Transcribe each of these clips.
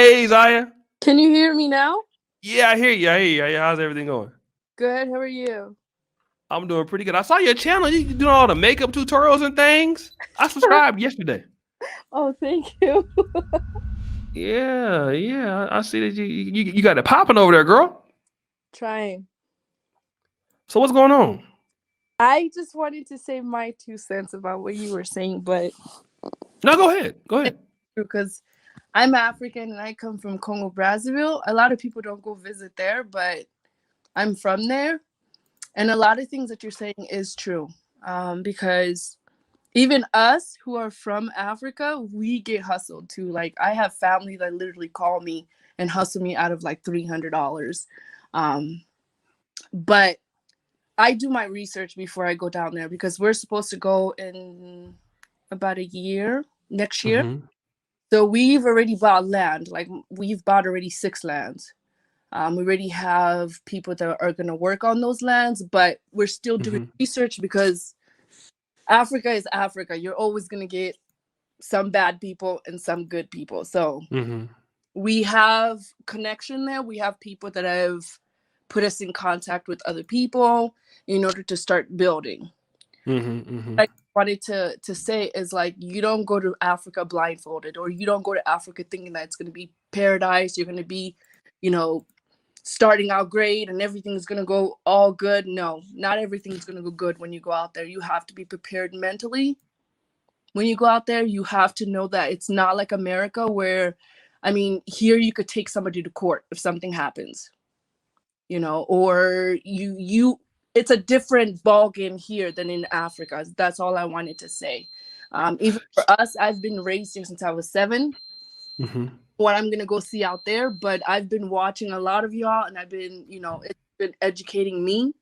Hey, Zaya. Can you hear me now? Yeah, I hear you. I hear you. How's everything going? Good. How are you? I'm doing pretty good. I saw your channel. You doing all the makeup tutorials and things. I subscribed yesterday. Oh, thank you. Yeah. I see that you got it popping over there, girl. Trying. So what's going on? I just wanted to say my 2 cents about what you were saying, but No, go ahead. Go ahead. because I'm African and I come from Congo, Brazzaville. A lot of people don't go visit there, but I'm from there. And a lot of things that you're saying is true. Because even us who are from Africa, we get hustled too. Like I have family that literally call me and hustle me out of like $300. But I do my research before I go down there because we're supposed to go in about a year next year. Mm-hmm. So we've already bought land. Like we've bought already 6 lands. We already have people that are going to work on those lands, but we're still doing Mm-hmm. research because Africa is Africa. You're always going to get some bad people and some good people. So Mm-hmm. we have connection there. We have people that have put us in contact with other people in order to start building. Mm-hmm. Mm-hmm. What I wanted to say is like you don't go to Africa blindfolded, or you don't go to Africa thinking that it's going to be paradise. You're going to be, you know, starting out great and everything's going to go all good. No, not everything's going to go good when you go out there. You have to be prepared mentally. When you go out there, you have to know that it's not like America where, I mean, here you could take somebody to court if something happens, or it's a different ball game here than in Africa. That's all I wanted to say. Even for us, I've been raised here since I was 7. Mm-hmm. What I'm gonna go see out there, but I've been watching a lot of y'all, and I've been, it's been educating me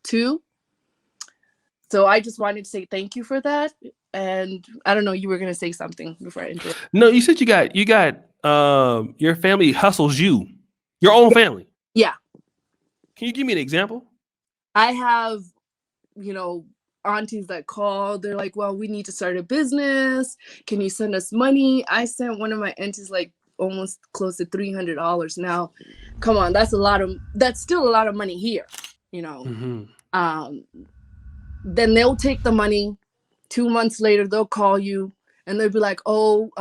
too. So I just wanted to say thank you for that. And I don't know, you were gonna say something before I interrupt. No, you said you got your family hustles you. Your own family. Yeah, Can you give me an example? I have, aunties that call. They're like, well, we need to start a business. Can you send us money? I sent one of my aunties like almost close to $300. Now, come on, that's still a lot of money here, you know. Mm-hmm. Then they'll take the money. 2 months later, they'll call you and they'll be like, oh,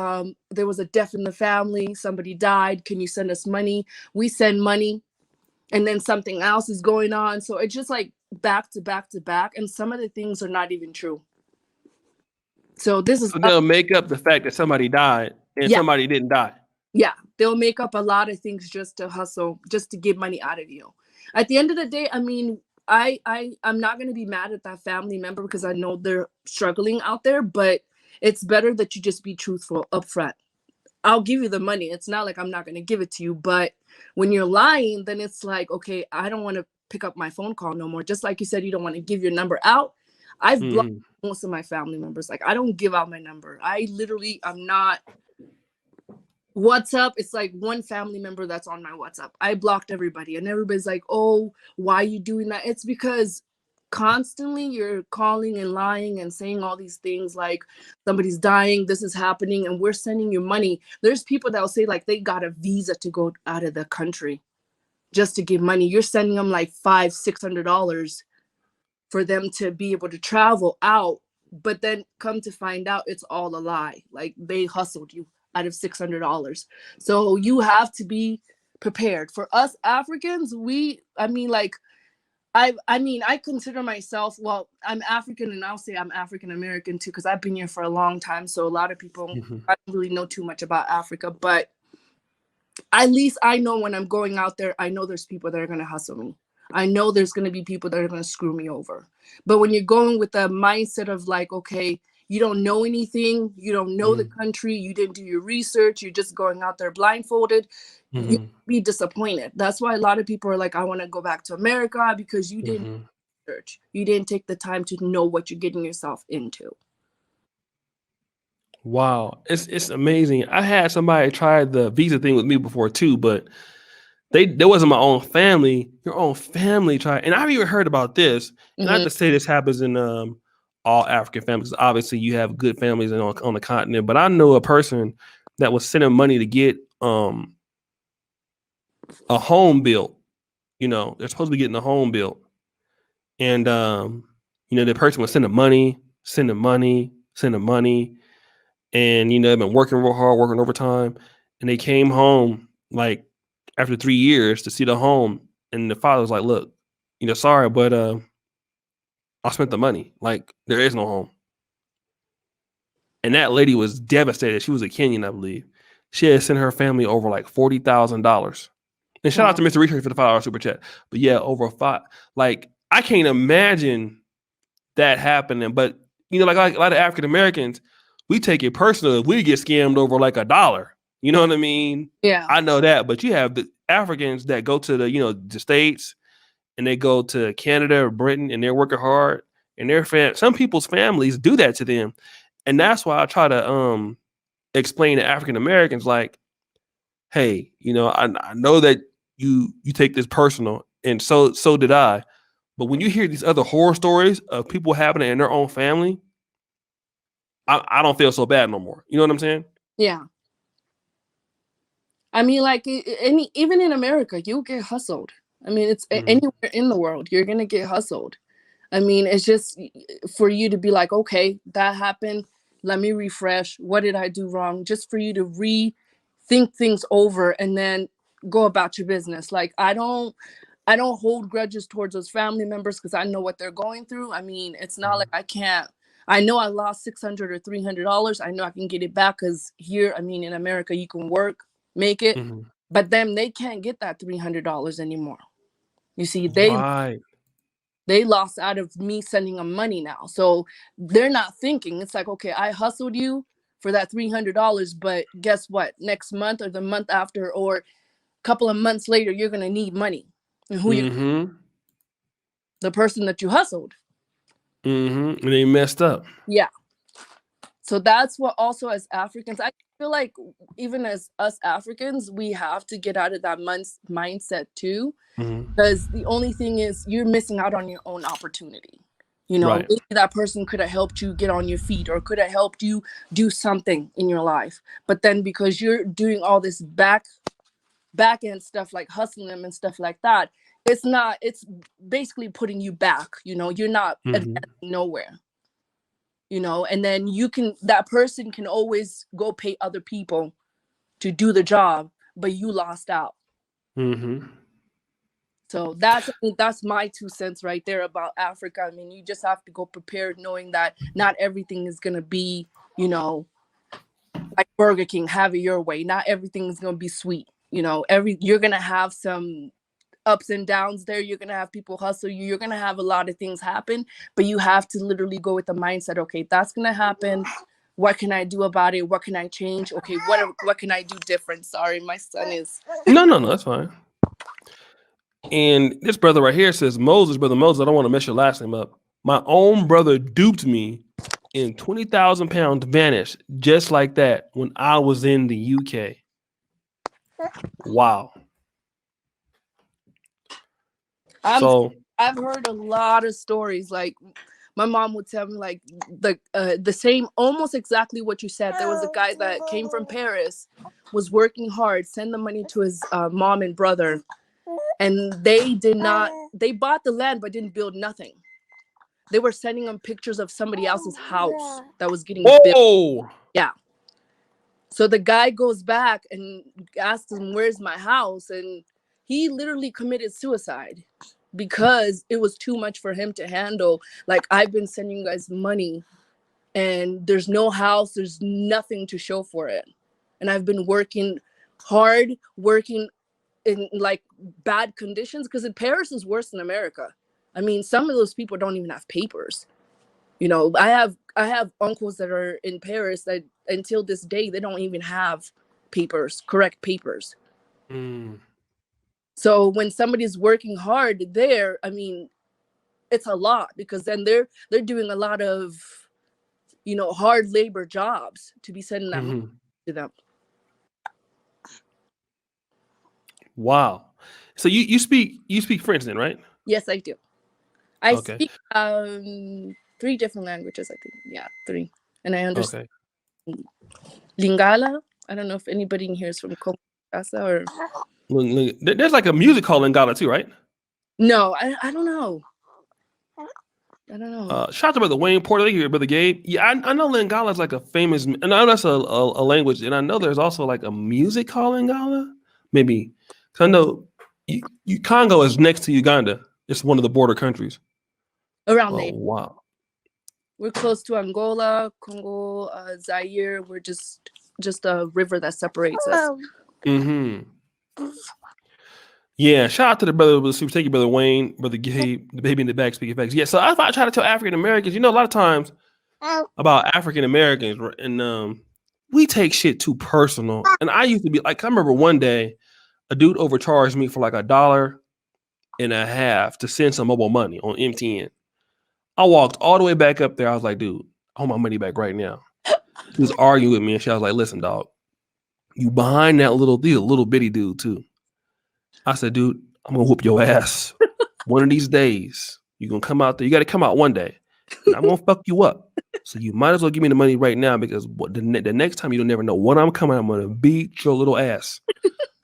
there was a death in the family. Somebody died. Can you send us money? We send money. And then something else is going on. So it's just like back to back to back. And some of the things are not even true. So this is, So they'll make up the fact that somebody died and yeah, somebody didn't die. yeah. They'll make up a lot of things just to hustle, just to get money out of you. At the end of the day, I mean, I'm not going to be mad at that family member because I know they're struggling out there, but it's better that you just be truthful up front. I'll give you the money. It's not like I'm not going to give it to you. But when you're lying, then it's like, okay, I don't want to pick up my phone call no more. Just like you said, you don't want to give your number out. I've blocked most of my family members. Like, I don't give out my number. I'm not WhatsApp. It's like one family member that's on my WhatsApp. I blocked everybody. And everybody's like, oh, why are you doing that? It's because constantly you're calling and lying and saying all these things like somebody's dying, this is happening, and we're sending you money. There's people that'll say like they got a visa to go out of the country just to give money. You're sending them like $500-$600 for them to be able to travel out, but then come to find out it's all a lie. Like they hustled you out of $600. So you have to be prepared. For us Africans, I consider myself, well, I'm African, and I'll say I'm African American too, because I've been here for a long time. So a lot of people, I don't really know too much about Africa, but at least I know when I'm going out there, I know there's people that are going to hustle me. I know there's going to be people that are going to screw me over. But when you're going with the mindset of like, okay, you don't know anything, you don't know the country, you didn't do your research, you're just going out there blindfolded, you be disappointed. That's why a lot of people are like, I want to go back to America, because you didn't research. You didn't take the time to know what you're getting yourself into. Wow, it's amazing. I had somebody try the visa thing with me before too, but there wasn't my own family. Your own family tried, and I've even heard about this. And not to say this happens in all African families. Obviously, you have good families on the continent, but I know a person that was sending money to get a home built. You know, they're supposed to be getting a home built. And you know, the person was sending money. And you know, they've been working real hard, working overtime. And they came home like after 3 years to see the home. And the father was like, look, you know, sorry, but I spent the money. Like, there is no home. And that lady was devastated. She was a Kenyan, I believe. She had sent her family over like $40,000. And shout out to Mr. Research for the $5 super chat. But yeah, over five. Like, I can't imagine that happening. But you know, like a lot of African Americans, we take it personal if we get scammed over like $1. You know what I mean? Yeah. I know that. But you have the Africans that go to the, you know, the States, and they go to Canada or Britain, and they're working hard, and some people's families do that to them. And that's why I try to explain to African Americans, like, hey, you know, I know that you take this personal, and so did I. But when you hear these other horror stories of people having it in their own family, I don't feel so bad no more. You know what I'm saying? Yeah. I mean, like, even in America, you get hustled. I mean, it's anywhere in the world, you're going to get hustled. I mean, it's just for you to be like, okay, that happened. Let me refresh. What did I do wrong? Just for you to rethink things over and then go about your business. Like, I don't hold grudges towards those family members because I know what they're going through. I mean, it's not like I know I lost $600 or $300. I know I can get it back because here, I mean, in America, you can work, make it, but then they can't get that $300 anymore. You see, they lost out of me sending them money now. So they're not thinking. It's like, okay, I hustled you for that $300, but guess what? Next month or the month after or a couple of months later, you're going to need money. And who the person that you hustled. And they messed up. Yeah. So that's what also as Africans, I feel like even as us Africans, we have to get out of that mindset too. Because the only thing is you're missing out on your own opportunity. You know, maybe that person could have helped you get on your feet or could have helped you do something in your life. But then because you're doing all this back end stuff like hustling them and stuff like that, it's basically putting you back. You know, you're not advancing nowhere. You know, and then that person can always go pay other people to do the job, but you lost out. So that's my 2 cents right there about Africa. I mean, you just have to go prepared knowing that not everything is going to be, you know, like Burger King, have it your way. Not everything is going to be sweet. You know, you're going to have some ups and downs there. You're going to have people hustle you. You're going to have a lot of things happen, but you have to literally go with the mindset, okay, that's going to happen. What can I do about it? What can I change? Okay, what can I do different? Sorry, my son is... No, that's fine. And this brother right here says, Brother Moses, I don't want to mess your last name up. My own brother duped me and 20,000 pounds vanished just like that when I was in the UK. Wow. I've heard a lot of stories. Like my mom would tell me like the same, almost exactly what you said. There was a guy that came from Paris, was working hard, send the money to his mom and brother. And they bought the land, but didn't build nothing. They were sending them pictures of somebody else's house that was getting built. Yeah. So the guy goes back and asks him, where's my house? And he literally committed suicide because it was too much for him to handle. Like, I've been sending you guys money and there's no house, there's nothing to show for it. And I've been working hard, working in like bad conditions, because in Paris is worse than America. I mean, some of those people don't even have papers. You know, I have uncles that are in Paris that until this day they don't even have correct papers. So when somebody's working hard there, I mean, it's a lot, because then they're doing a lot of, you know, hard labor jobs to be sending that money to them. Wow. So you speak French then, right? Yes, I do. I speak 3 different languages, I think. Yeah, 3. And I understand Lingala. I don't know if anybody in here is from Congo or There's like a music hall in Ghana too, right? No, I don't know. I don't know. Shout out to Brother Wayne Porter here, Brother Gabe. Yeah, I know Lingala is like a famous, and I know that's a language, and I know there's also like a music hall in Ghana, maybe. Cause I know Congo is next to Uganda. It's one of the border countries. Around Oh there. wow. We're close to Angola, Congo, Zaire. We're just a river that separates us. Mm-hmm. Yeah, shout out to the brother with the super. Thank you, Brother Wayne, Brother Gabe, the baby in the back speaking facts. Yeah, so I try to tell African Americans, a lot of times about African Americans, and we take shit too personal. And I used to be like, I remember one day a dude overcharged me for like $1.50 to send some mobile money on MTN. I walked all the way back up there. I was like, dude, I want my money back right now. He was arguing with me, and I was like, listen, dog, you behind that little bitty dude too. I said, dude, I'm gonna whoop your ass. One of these days, you're gonna come out there. You gotta come out one day. And I'm gonna fuck you up. So you might as well give me the money right now, because the next time you don't never know when I'm coming, I'm gonna beat your little ass.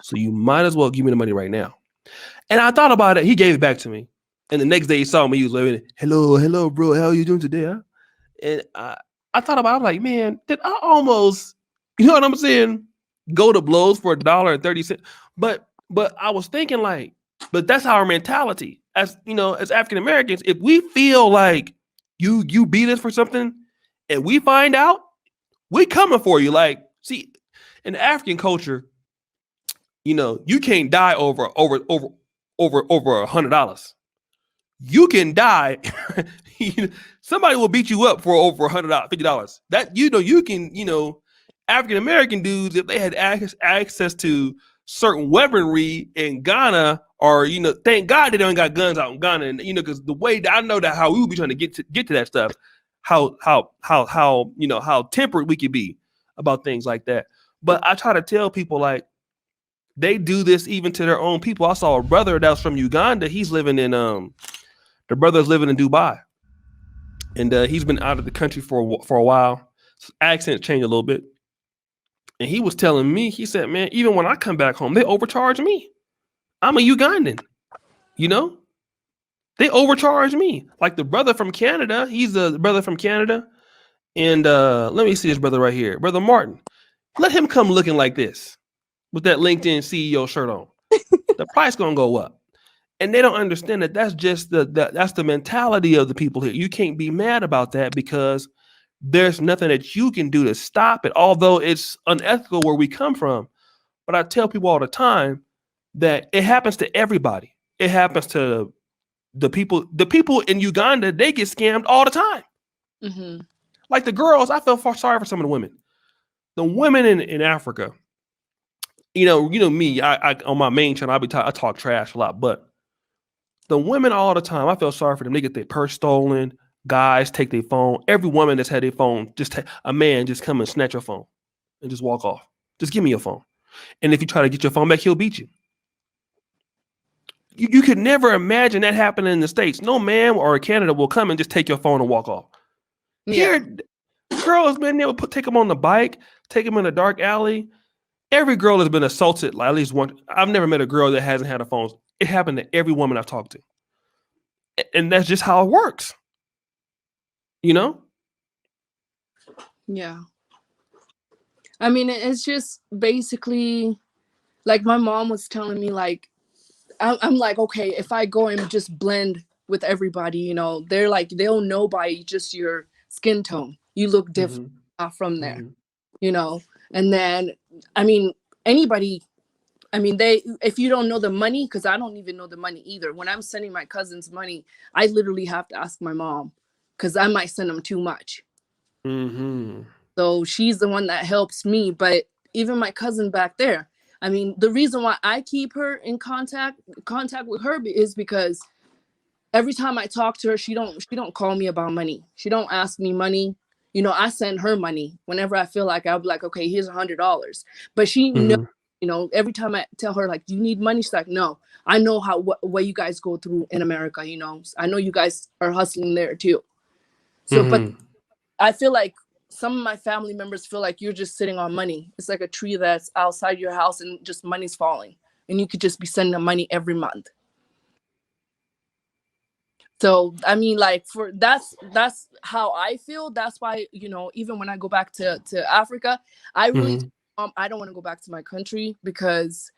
So you might as well give me the money right now. And I thought about it. He gave it back to me. And the next day he saw me, he was like, hello, bro. How are you doing today? Huh? And I thought about it. I'm like, man, did I almost, you know what I'm saying? Go to blows for $1.30. But I was thinking like, but that's our mentality as as African Americans. If we feel like you beat us for something, and we find out, we coming for you. Like, see, in the African culture, you can't die over $100. You can die. Somebody will beat you up for over $150. That you can African American dudes, if they had access to certain weaponry in Ghana, or thank God they don't got guns out in Ghana, and because the way that I know that how we would be trying to get to that stuff, how tempered we could be about things like that. But I try to tell people, like, they do this even to their own people. I saw a brother that was from Uganda. He's living in the brother's living in Dubai, and he's been out of the country for a while. His accent changed a little bit. And he was telling me, he said, man, even when I come back home, they overcharge me. I'm a Ugandan, They overcharge me. Like the brother from Canada, he's the brother from Canada. And let me see this brother right here. Brother Martin. Let him come looking like this with that LinkedIn CEO shirt on. The price gonna go up. And they don't understand that that's just that's the mentality of the people here. You can't be mad about that, because there's nothing that you can do to stop it, although it's unethical where we come from. But I tell people all the time that it happens to everybody. It happens to the people in Uganda. They get scammed all the time. Mm-hmm. Like the girls, I feel sorry for some of the women. The women in Africa, me, I on my main channel, I talk trash a lot, but the women all the time, I feel sorry for them. They get their purse stolen. Guys take their phone. Every woman that's had their phone, a man just come and snatch your phone and just walk off. Just give me your phone. And if you try to get your phone back, he'll beat you. You could never imagine that happening in the States. No man or Canada will come and just take your phone and walk off. Yeah. Here, girls, man, they will take them on the bike, take them in a dark alley. Every girl has been assaulted, like at least one. I've never met a girl that hasn't had a phone. It happened to every woman I've talked to. And that's just how it works. Yeah. I mean, it's just basically like my mom was telling me, like, I'm like, okay, if I go and just blend with everybody, they're like, they'll know by just your skin tone. You look different from there, and then, I mean, anybody, I mean, if you don't know the money, because I don't even know the money either. When I'm sending my cousins money, I literally have to ask my mom, because I might send them too much. So she's the one that helps me. But even my cousin back there, I mean, the reason why I keep her in contact with her is because every time I talk to her, she don't call me about money. She don't ask me money. I send her money whenever I feel like I'll be like, okay, here's $100. But she knows, every time I tell her, like, do you need money? She's like, no, I know what you guys go through in America. I know you guys are hustling there too. So, but I feel like some of my family members feel like you're just sitting on money. It's like a tree that's outside your house and just money's falling. and you could just be sending them money every month. So I mean, like, for that's how I feel. That's why, you know, even when I go back to Africa, I really I don't want to go back to my country, because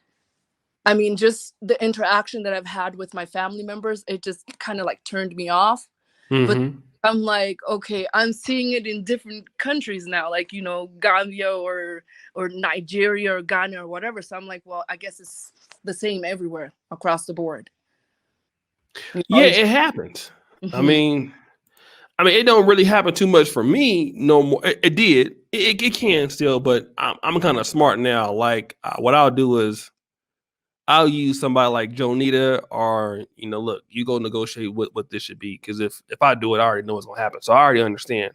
I mean, just the interaction that I've had with my family members, it just kind of like turned me off. But I'm like, okay, I'm seeing it in different countries now, like, you know, Gambia or Nigeria or Ghana or whatever. So I'm like, well, I guess it's the same everywhere across the board. You know, Yeah, it happens. I mean, it don't really happen too much for me no more. It did. It can still, but I'm kind of smart now. Like, what I'll do is I'll use somebody like Jonita, or, you know, look, you go negotiate what this should be, because if I do it, I already know what's gonna happen. So I already understand.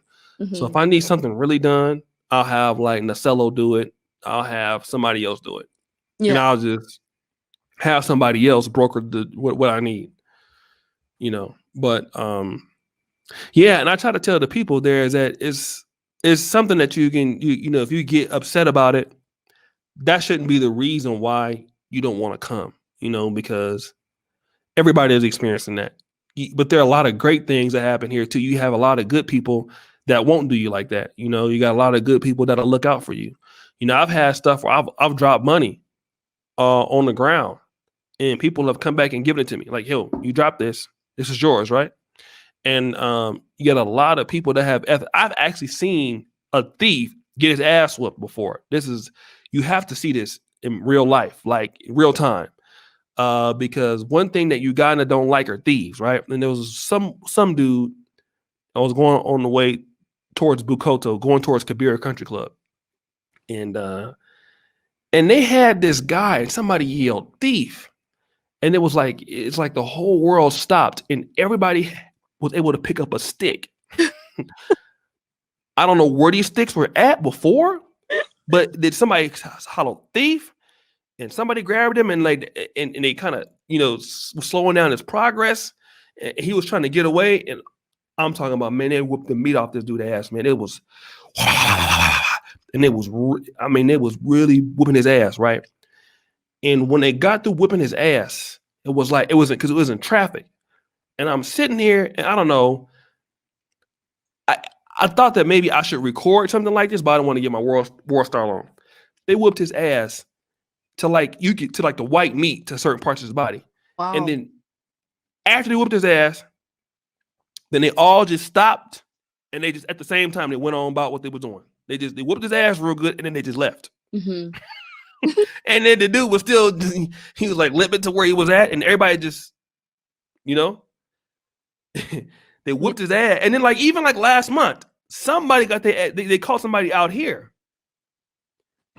So if I need something really done, I'll have like Nacello do it. I'll have somebody else do it, and I'll just have somebody else broker what I need. You know, but yeah, and I try to tell the people there is that it's something that you can, you know, if you get upset about it, that shouldn't be the reason why you don't want to come, you know, because everybody is experiencing that. But there are a lot of great things that happen here too. You have a lot of good people that won't do you like that. You know, you got a lot of good people that'll look out for you. You know, I've had stuff where I've dropped money on the ground, and people have come back and given it to me. Like, yo, you dropped this. This is yours, right? And you got a lot of people that have ethics. I've actually seen a thief get his ass whooped before. You have to see this in real life, like real time. Because one thing that Uganda don't like are thieves, right? And there was some dude I was going on the way towards Bukoto, going towards Kibera Country Club. And they had this guy, and somebody yelled thief. And it's like the whole world stopped and everybody was able to pick up a stick. I don't know where these sticks were at before, but did somebody holler thief? And somebody grabbed him, and like, and they kind of, you know, slowing down his progress. And he was trying to get away, and I'm talking about, man, they whooped the meat off this dude's ass, man. It was, and it was really whooping his ass, right? And when they got through whipping his ass, it was like, it wasn't, because it was in traffic. And I'm sitting here, and I don't know. I thought that maybe I should record something like this, but I don't want to get my war star on. They whooped his ass to like the white meat to certain parts of his body. Wow. And then after they whooped his ass, then they all just stopped, and they just at the same time they went on about what they were doing. They whooped his ass real good, and then they just left. And then the dude was still, he was like limping to where he was at, and everybody just, you know, they whooped his ass. And then like even like last month, somebody got they called somebody out here,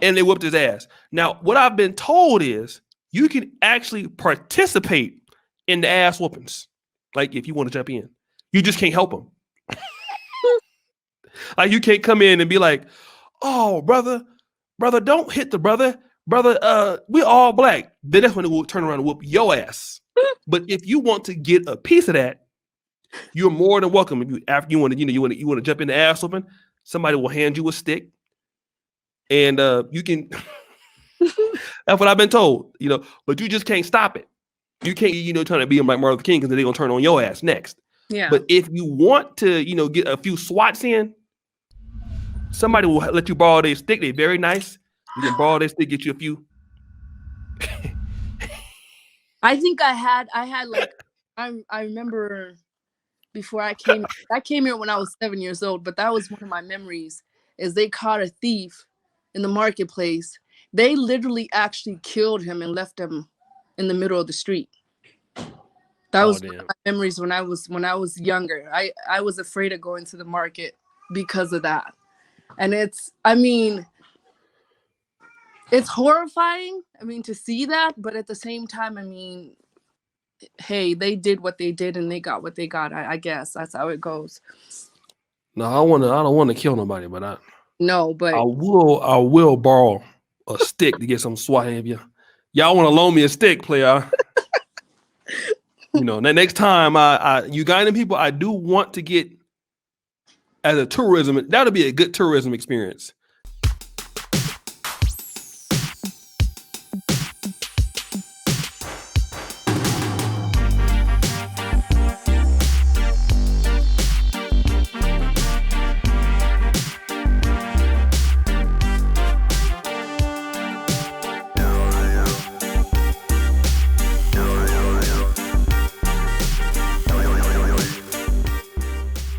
and they whooped his ass. Now, what I've been told is you can actually participate in the ass whoopings. Like if you want to jump in, you just can't help them. Like you can't come in and be like, "Oh, brother, don't hit the brother, we all black." Then that's when they will turn around and whoop your ass. But if you want to get a piece of that, you're more than welcome. If you want to jump in the ass whooping, somebody will hand you a stick, and you can. That's what I've been told, you know. But you just can't stop it. You can't, you know, trying to be like Martin Luther King, because they're gonna turn on your ass next. Yeah. But if you want to, you know, get a few swats in, somebody will let you borrow their stick. They're very nice. You can borrow their stick, get you a few. I think I had like I remember before I came here when I was 7 years old, but that was one of my memories, is they caught a thief in the marketplace. They literally actually killed him and left him in the middle of the street. That was one of my memories when I was younger. I was afraid of going to the market because of that. And it's horrifying, to see that, but at the same time, hey, they did what they did and they got what they got. I guess that's how it goes. No, I don't want to kill nobody, but I will borrow a stick to get some swatting of you. Y'all want to loan me a stick, player? You know, the next time Ugandan people, I do want to get as a tourism. That'll be a good tourism experience.